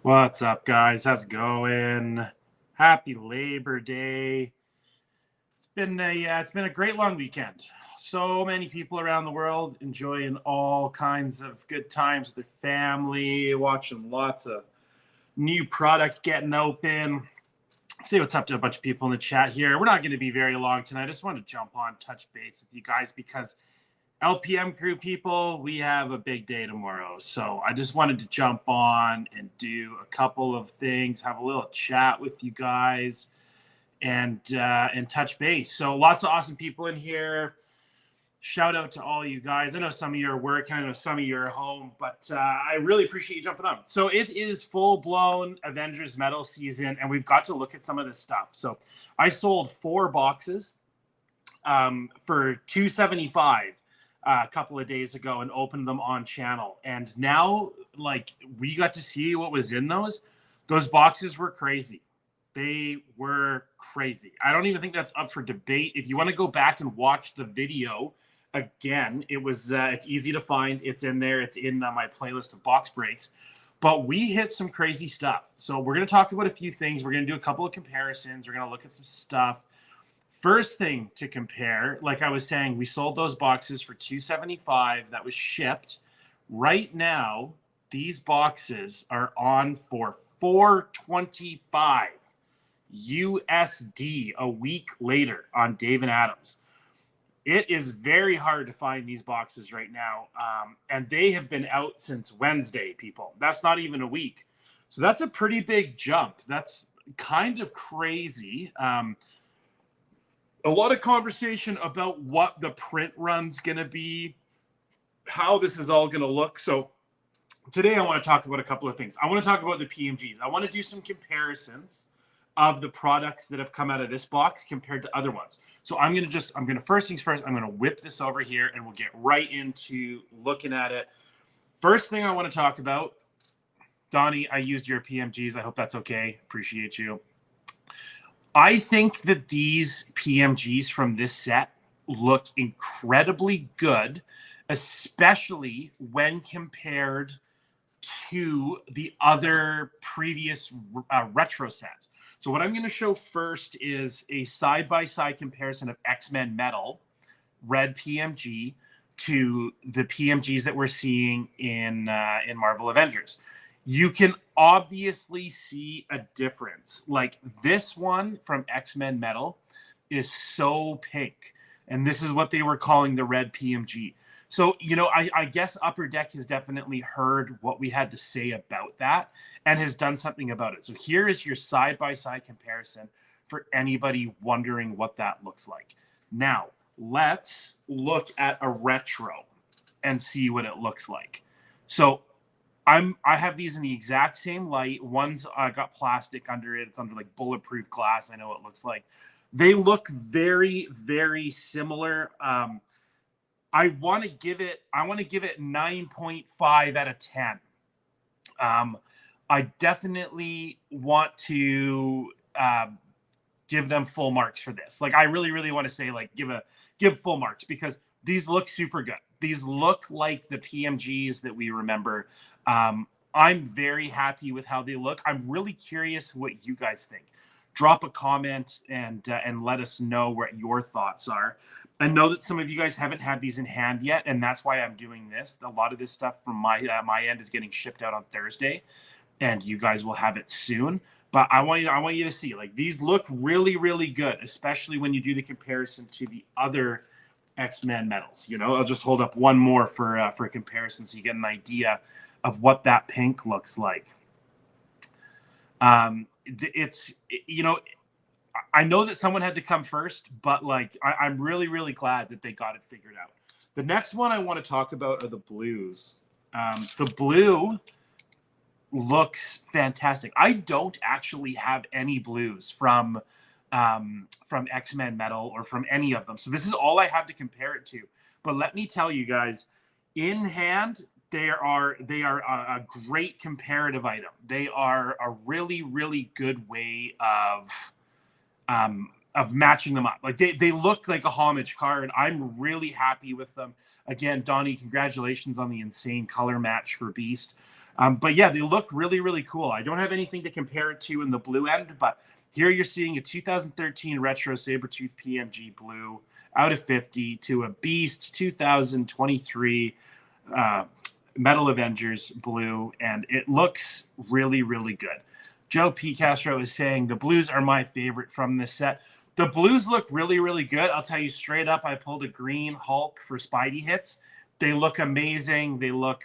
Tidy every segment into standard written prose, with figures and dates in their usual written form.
What's up, guys? How's it going? Happy Labor Day. It's been a great long weekend. So many people around the world enjoying all kinds of good times with their family, watching lots of new product getting open. See what's up to a bunch of people in the chat here. We're not going to be very long tonight. I just want to jump on, touch base with you guys because LPM crew people, we have a big day tomorrow. So I just wanted to jump on and do a couple of things, have a little chat with you guys, and touch base. So lots of awesome people in here. Shout out to all you guys. I know some of you are working, I know some of you are home, but I really appreciate you jumping on. So it is full-blown Avengers Metal season, and we've got to look at some of this stuff. So I sold 4 boxes for $275 a couple of days ago and opened them on channel. And now, like, we got to see what was in those. Those boxes were crazy. They were crazy. I don't even think that's up for debate. If you want to go back and watch the video again, it's easy to find. It's in there. It's in my playlist of box breaks. But we hit some crazy stuff. So we're going to talk about a few things. We're going to do a couple of comparisons. We're going to look at some stuff. First thing to compare, like I was saying, we sold those boxes for $275. That was shipped. Right now, these boxes are on for $425 USD a week later on Dave and Adams. It is very hard to find these boxes right now, and they have been out since Wednesday, people. That's not even a week. So that's a pretty big jump. That's kind of crazy. A lot of conversation about what the print run's going to be, how this is all going to look. So today I want to talk about a couple of things. I want to talk about the PMGs. I want to do some comparisons of the products that have come out of this box compared to other ones. So I'm going to first things first, I'm going to whip this over here and we'll get right into looking at it. First thing I want to talk about, Donnie, I used your PMGs. I hope that's okay. Appreciate you. I think that these PMGs from this set look incredibly good, especially when compared to the other previous retro sets. So what I'm going to show first is a side-by-side comparison of X-Men Metal red PMG to the PMGs that we're seeing in Marvel Avengers. You can obviously see a difference. Like this one from X-Men Metal is so pink. And this is what they were calling the red PMG. So, you know, I guess Upper Deck has definitely heard what we had to say about that and has done something about it. So here is your side-by-side comparison for anybody wondering what that looks like. Now, let's look at a retro and see what it looks like. So I have these in the exact same light. One's got plastic under it. It's under like bulletproof glass. I know what it looks like. They look very, very similar. I want to give it 9.5 out of 10. I definitely want to give them full marks for this. Like I really, really want to say like give full marks because these look super good. These look like the PMGs that we remember. I'm very happy with how they look. I'm really curious what you guys think. Drop a comment and let us know what your thoughts are. I know that some of you guys haven't had these in hand yet, and that's why I'm doing this. A lot of this stuff from my end is getting shipped out on Thursday, and you guys will have it soon. But I want you to see, like, these look really, really good, especially when you do the comparison to the other X-Men medals. You know, I'll just hold up one more for a comparison so you get an idea of what that pink looks like. You know, I know that someone had to come first, but like I'm really, really glad that they got it figured out. The next one I want to talk about are the blues. The blue looks fantastic. I don't actually have any blues from X-Men Metal or from any of them. So this is all I have to compare it to. But let me tell you guys, in hand, they are a great comparative item. They are a really, really good way of matching them up. Like they look like a homage card. I'm really happy with them. Again, Donnie, congratulations on the insane color match for Beast. But yeah, they look really, really cool. I don't have anything to compare it to in the blue end, but here you're seeing a 2013 retro Sabertooth PMG blue out of 50 to a beast 2023 Metal Avengers blue, and it looks really, really good. Joe P. Castro is saying the blues are my favorite from this set. The blues look really, really good. I'll tell you straight up, I pulled a green Hulk for Spidey hits. They look amazing. They look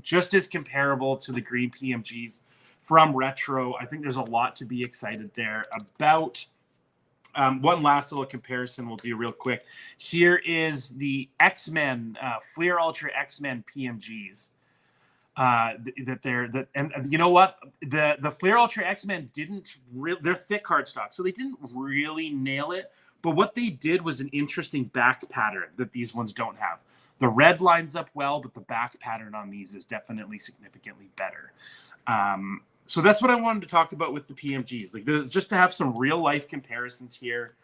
just as comparable to the green PMGs from retro. I think there's a lot to be excited there about. One last little comparison we'll do real quick. Here is the X-Men, Fleer Ultra X-Men PMGs. And you know what? The Fleer Ultra X-Men they're thick cardstock, so they didn't really nail it. But what they did was an interesting back pattern that these ones don't have. The red lines up well, but the back pattern on these is definitely significantly better. So that's what I wanted to talk about with the PMGs, like just to have some real life comparisons here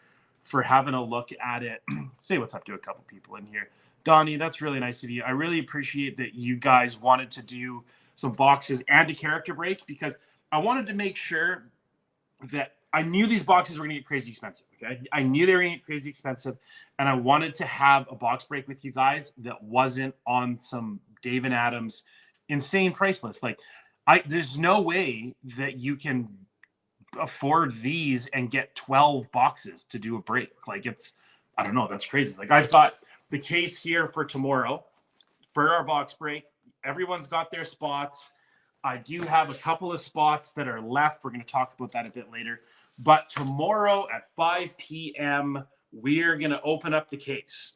for having a look at it. Say what's up to a couple people in here. Donnie, that's really nice of you. I really appreciate that you guys wanted to do some boxes and a character break, because I wanted to make sure that I knew these boxes were going to get crazy expensive. Okay, I knew they were going to get crazy expensive, and I wanted to have a box break with you guys that wasn't on some Dave and Adams insane price list. Like, there's no way that you can afford these and get 12 boxes to do a break. Like, I don't know, that's crazy. Like, I've got the case here for tomorrow for our box break. Everyone's got their spots. I do have a couple of spots that are left. We're going to talk about that a bit later. But tomorrow at 5 p.m., we're going to open up the case.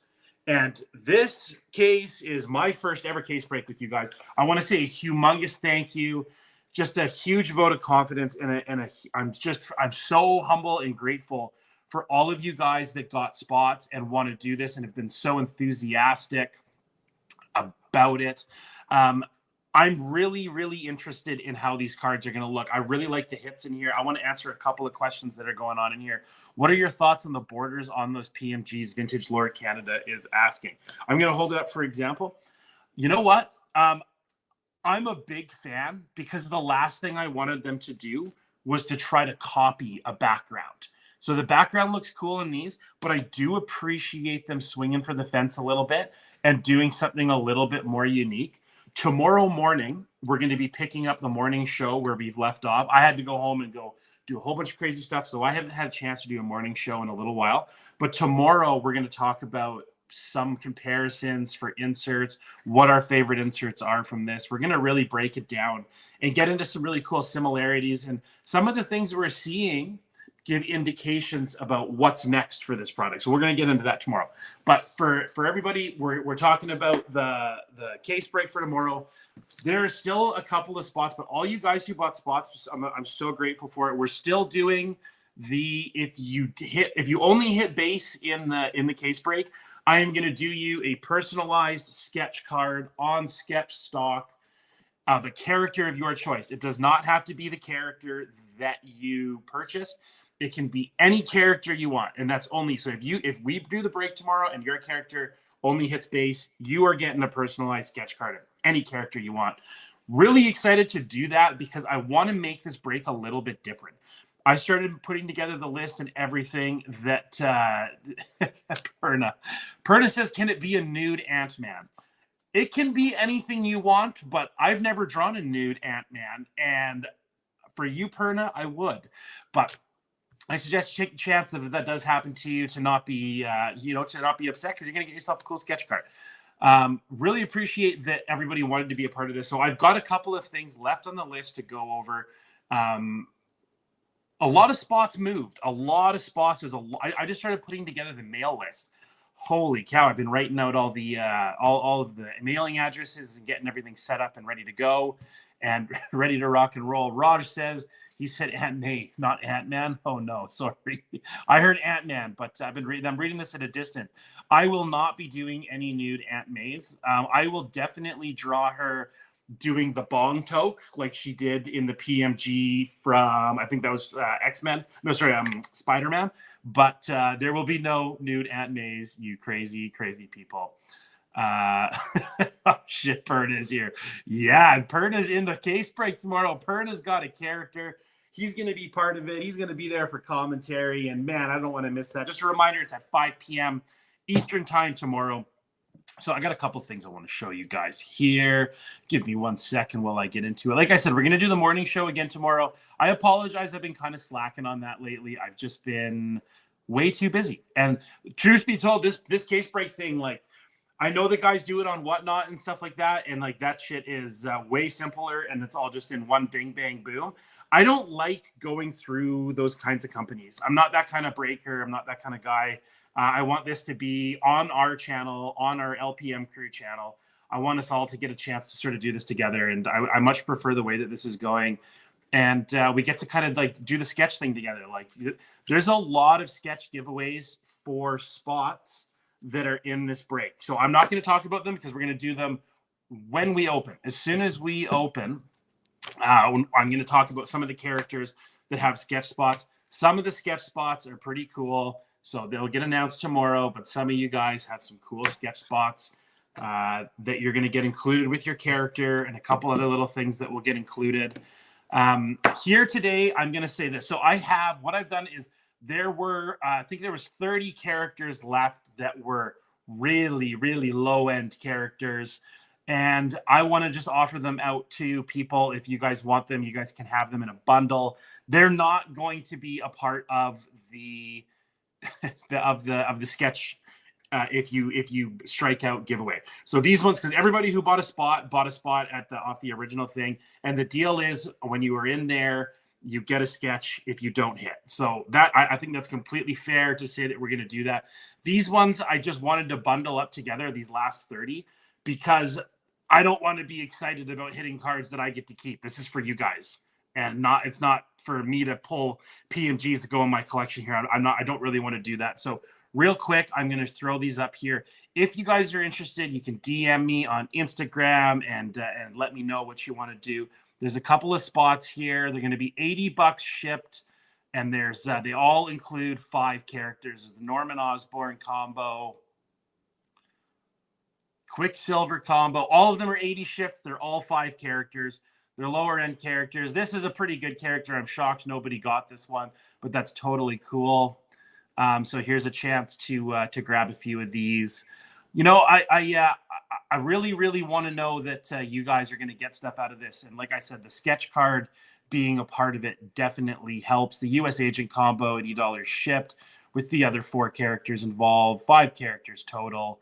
And this case is my first ever case break with you guys. I want to say a humongous thank you. Just a huge vote of confidence. I'm so humble and grateful for all of you guys that got spots and want to do this and have been so enthusiastic about it. I'm really, really interested in how these cards are going to look. I really like the hits in here. I want to answer a couple of questions that are going on in here. What are your thoughts on the borders on those PMGs? Vintage Lord Canada is asking. I'm going to hold it up for example. You know what? I'm a big fan, because the last thing I wanted them to do was to try to copy a background. So the background looks cool in these, but I do appreciate them swinging for the fence a little bit and doing something a little bit more unique. Tomorrow morning, we're going to be picking up the morning show where we've left off. I had to go home and go do a whole bunch of crazy stuff, so I haven't had a chance to do a morning show in a little while. But tomorrow, we're going to talk about some comparisons for inserts, what our favorite inserts are from this. We're going to really break it down and get into some really cool similarities. And some of the things we're seeing give indications about what's next for this product. So we're going to get into that tomorrow. But for everybody, we're talking about the case break for tomorrow. There are still a couple of spots, but all you guys who bought spots, I'm so grateful for it. We're still doing if you only hit base in the case break, I am going to do you a personalized sketch card on sketch stock of a character of your choice. It does not have to be the character that you purchased. It can be any character you want, and that's only so if we do the break tomorrow and your character only hits base, you are getting a personalized sketch card of any character you want. Really excited to do that, because I want to make this break a little bit different. I started putting together the list and everything that Perna says, can it be a nude Ant-Man? It can be anything you want, but I've never drawn a nude Ant-Man, and for you, Perna, I would. But I suggest take a chance that does happen to you to not be, to not be upset, because you're going to get yourself a cool sketch card. Really appreciate that everybody wanted to be a part of this. So I've got a couple of things left on the list to go over. A lot of spots moved. A lot of spots. I just started putting together the mail list. Holy cow! I've been writing out all the all of the mailing addresses and getting everything set up and ready to go and ready to rock and roll. Raj says. He said Ant-May, not Ant-Man. Oh, no, sorry. I heard Ant-Man, but I'm reading this at a distance. I will not be doing any nude Ant-Mays. I will definitely draw her doing the bong toke like she did in the PMG from, I think that was X-Men. No, sorry, Spider-Man. But there will be no nude Ant-Mays, you crazy, crazy people. Oh shit, Perna's here. Yeah, Perna's in the case break tomorrow. Perna's got a character. He's going to be part of it. He's going to be there for commentary. And man, I don't want to miss that. Just a reminder, it's at 5 p.m. Eastern time tomorrow. So I got a couple things I want to show you guys here. Give me 1 second while I get into it. Like I said, we're going to do the morning show again tomorrow. I apologize. I've been kind of slacking on that lately. I've just been way too busy. And truth be told, this case break thing, like, I know the guys do it on Whatnot and stuff like that, and like that shit is way simpler, and it's all just in one bing, bang, boom. I don't like going through those kinds of companies. I'm not that kind of breaker. I'm not that kind of guy. I want this to be on our channel, on our LPM crew channel. I want us all to get a chance to sort of do this together, and I much prefer the way that this is going. And we get to kind of like do the sketch thing together. Like, there's a lot of sketch giveaways for spots that are in this break. So I'm not going to talk about them because we're going to do them when we open. As soon as we open, I'm going to talk about some of the characters that have sketch spots. Some of the sketch spots are pretty cool, so they'll get announced tomorrow, but some of you guys have some cool sketch spots that you're going to get included with your character, and a couple other little things that will get included. Here today, I'm going to say this. So what I've done is there were, I think there was 30 characters left that were really, really low-end characters. And I want to just offer them out to people. If you guys want them, you guys can have them in a bundle. They're not going to be a part of the of the sketch if you strike out giveaway. So these ones, because everybody who bought a spot at off the original thing. And the deal is when you are in there, you get a sketch if you don't hit. So that I think that's completely fair to say that we're going to do that. These ones I just wanted to bundle up together, these last 30, because I don't want to be excited about hitting cards that I get to keep. This is for you guys, and it's not for me to pull PMGs to go in my collection here. I don't really want to do that. So real quick, I'm going to throw these up here. If you guys are interested, you can DM me on Instagram and let me know what you want to do. There's a couple of spots here. They're going to be $80 shipped, and there's they all include 5 characters. There's the Norman Osborn combo, Quicksilver combo. All of them are 80 shipped. They're all 5 characters. They're lower end characters. This is a pretty good character. I'm shocked nobody got this one, but that's totally cool. So here's a chance to grab a few of these. You know, I really, really want to know that you guys are going to get stuff out of this. And like I said, the sketch card being a part of it definitely helps. The U.S. Agent combo, $80 shipped with the other 4 characters involved, 5 characters total.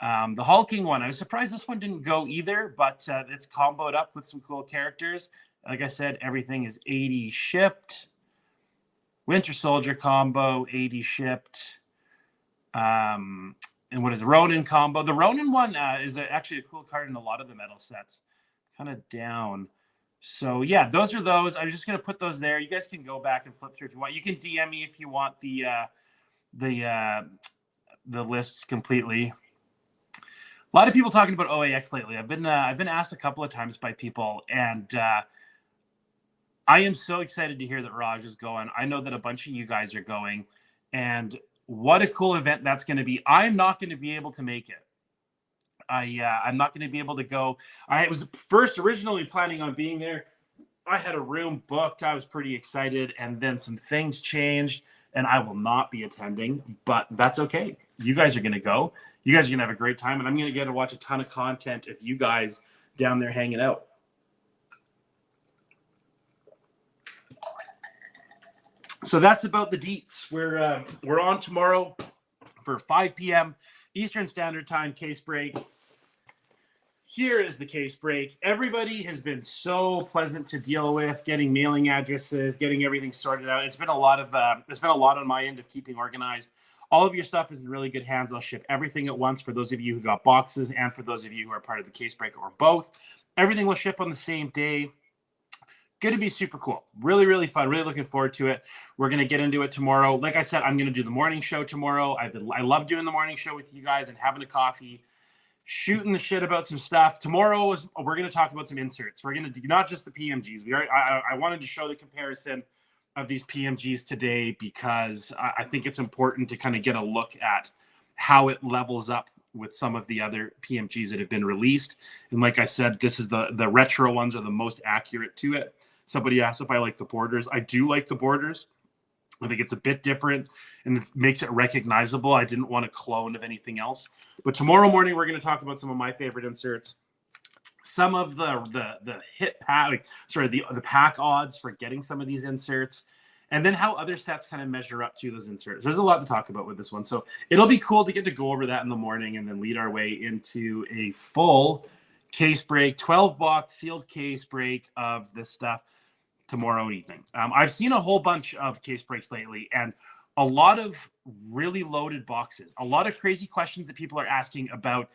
The Hulking one, I was surprised this one didn't go either, but it's comboed up with some cool characters. Like I said, everything is 80 shipped. Winter Soldier combo, 80 shipped. And what is Ronin combo? The Ronin one is actually a cool card in a lot of the metal sets. Kind of down. So yeah, those are those. I'm just gonna put those there. You guys can go back and flip through if you want. You can DM me if you want the list completely. A lot of people talking about OAX lately. I've been asked a couple of times by people, and I am so excited to hear that Raj is going. I know that a bunch of you guys are going, and what a cool event that's going to be. I'm not going to be able to make it. I'm not going to be able to go. I was first originally planning on being there. I had a room booked. I was pretty excited, and then some things changed, and I will not be attending, but that's okay. You guys are going to go. You guys are going to have a great time, and I'm going to get to watch a ton of content of you guys down there hanging out. So that's about the deets. We're on tomorrow for 5 p.m. Eastern Standard Time case break. Here is the case break. Everybody has been so pleasant to deal with, getting mailing addresses, getting everything sorted out. It's been a lot on my end of keeping organized. All of your stuff is in really good hands. I'll ship everything at once for those of you who got boxes and for those of you who are part of the case break or both. Everything will ship on the same day. Going to be super cool. Really, really fun. Really looking forward to it. We're going to get into it tomorrow. Like I said, I'm going to do the morning show tomorrow. I love doing the morning show with you guys and having a coffee, shooting the shit about some stuff. Tomorrow we're going to talk about some inserts. We're going to do not just the PMGs. I wanted to show the comparison of these PMGs today because I think it's important to kind of get a look at how it levels up with some of the other PMGs that have been released. And like I said, this is the retro ones are the most accurate to it. Somebody asked if I like the borders. I do like the borders. I think it's a bit different and it makes it recognizable. I didn't want a clone of anything else. But tomorrow morning, we're going to talk about some of my favorite inserts. Some of the hit pack, the pack odds for getting some of these inserts, and then how other sets kind of measure up to those inserts. There's a lot to talk about with this one. So it'll be cool to get to go over that in the morning and then lead our way into a full case break, 12-box sealed case break of this stuff tomorrow evening. I've seen a whole bunch of case breaks lately and a lot of really loaded boxes, a lot of crazy questions that people are asking about,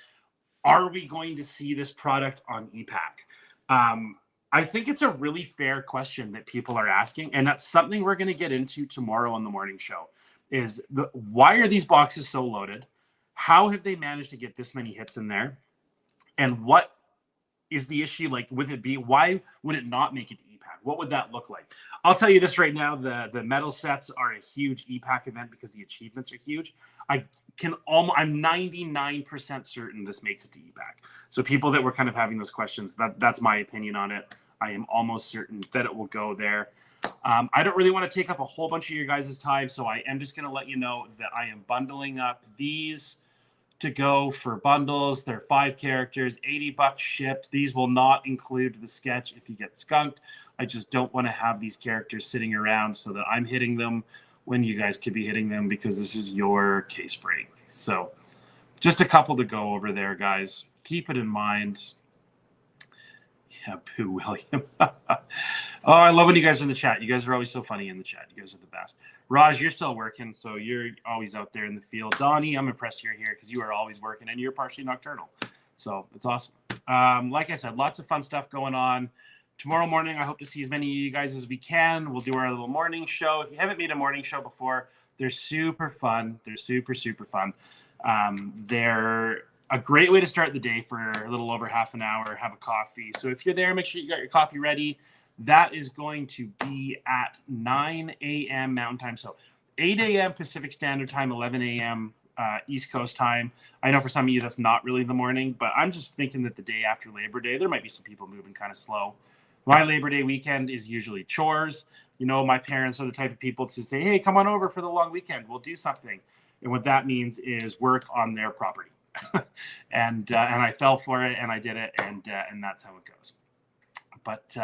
are we going to see this product on EPAC? I think it's a really fair question that people are asking, and that's something we're going to get into tomorrow on the morning show, is why are these boxes so loaded? How have they managed to get this many hits in there? And what is the issue? Like, with it be, why would it not make it to EPAC? What would that look like? I'll tell you this right now, the metal sets are a huge EPAC event because the achievements are huge. I'm 99% certain this makes it to EPAC. So people that were kind of having those questions, that's my opinion on it. I am almost certain that it will go there. I don't really want to take up a whole bunch of your guys' time, so I am just going to let you know that I am bundling up these to go for bundles. They're 5 characters, $80 shipped. These will not include the sketch if you get skunked. I just don't want to have these characters sitting around so that I'm hitting them when you guys could be hitting them, because this is your case break. So just a couple to go over there, guys. Keep it in mind. Yeah, Pooh William. Oh, I love when you guys are in the chat. You guys are always so funny in the chat. You guys are the best. Raj, you're still working, so you're always out there in the field. Donnie, I'm impressed you're here because you are always working, and you're partially nocturnal. So it's awesome. Like I said, lots of fun stuff going on. Tomorrow morning, I hope to see as many of you guys as we can. We'll do our little morning show. If you haven't made a morning show before, they're super fun. They're super, super fun. They're a great way to start the day for a little over half an hour, have a coffee. So if you're there, make sure you got your coffee ready. That is going to be at 9 a.m. Mountain Time. So 8 a.m. Pacific Standard Time, 11 a.m. East Coast Time. I know for some of you that's not really the morning, but I'm just thinking that the day after Labor Day, there might be some people moving kind of slow. My Labor Day weekend is usually chores. You know, my parents are the type of people to say, hey, come on over for the long weekend. We'll do something. And what that means is work on their property. and I fell for it, and I did it, and that's how it goes. But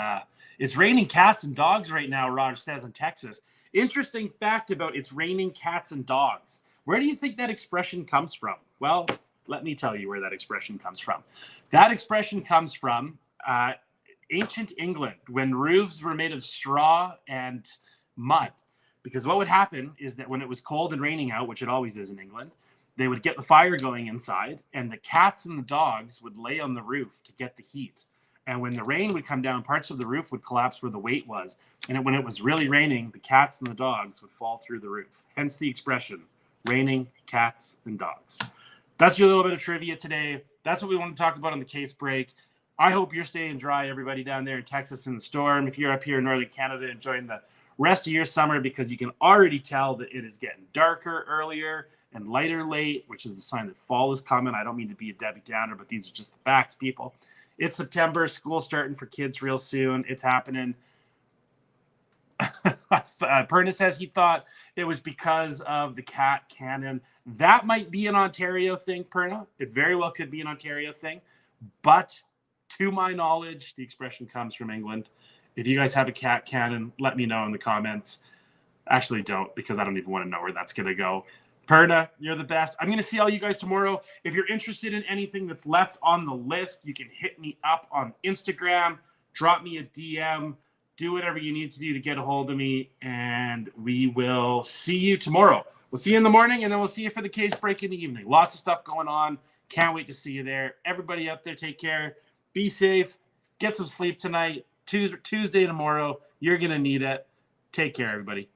it's raining cats and dogs right now, Raj says, in Texas. Interesting fact about it's raining cats and dogs. Where do you think that expression comes from? Well, let me tell you where that expression comes from. That expression comes from ancient England, when roofs were made of straw and mud. Because what would happen is that when it was cold and raining out, which it always is in England, they would get the fire going inside, and the cats and the dogs would lay on the roof to get the heat. And when the rain would come down, parts of the roof would collapse where the weight was. And when it was really raining, the cats and the dogs would fall through the roof. Hence the expression, raining cats and dogs. That's your little bit of trivia today. That's what we want to talk about on the case break. I hope you're staying dry, everybody down there in Texas in the storm. If you're up here in Northern Canada, enjoying the rest of your summer, because you can already tell that it is getting darker earlier and lighter late, which is the sign that fall is coming. I don't mean to be a Debbie Downer, but these are just the facts, people. It's September, school starting for kids real soon. It's happening. Perna says he thought it was because of the cat cannon. That might be an Ontario thing, Perna. It very well could be an Ontario thing. But to my knowledge, the expression comes from England. If you guys have a cat cannon, let me know in the comments. Actually, don't, because I don't even want to know where that's going to go. Perna, you're the best. I'm going to see all you guys tomorrow. If you're interested in anything that's left on the list, you can hit me up on Instagram, drop me a DM, do whatever you need to do to get a hold of me, and we will see you tomorrow. We'll see you in the morning, and then we'll see you for the case break in the evening. Lots of stuff going on. Can't wait to see you there. Everybody out there, take care. Be safe. Get some sleep tonight. Tuesday tomorrow. You're going to need it. Take care, everybody.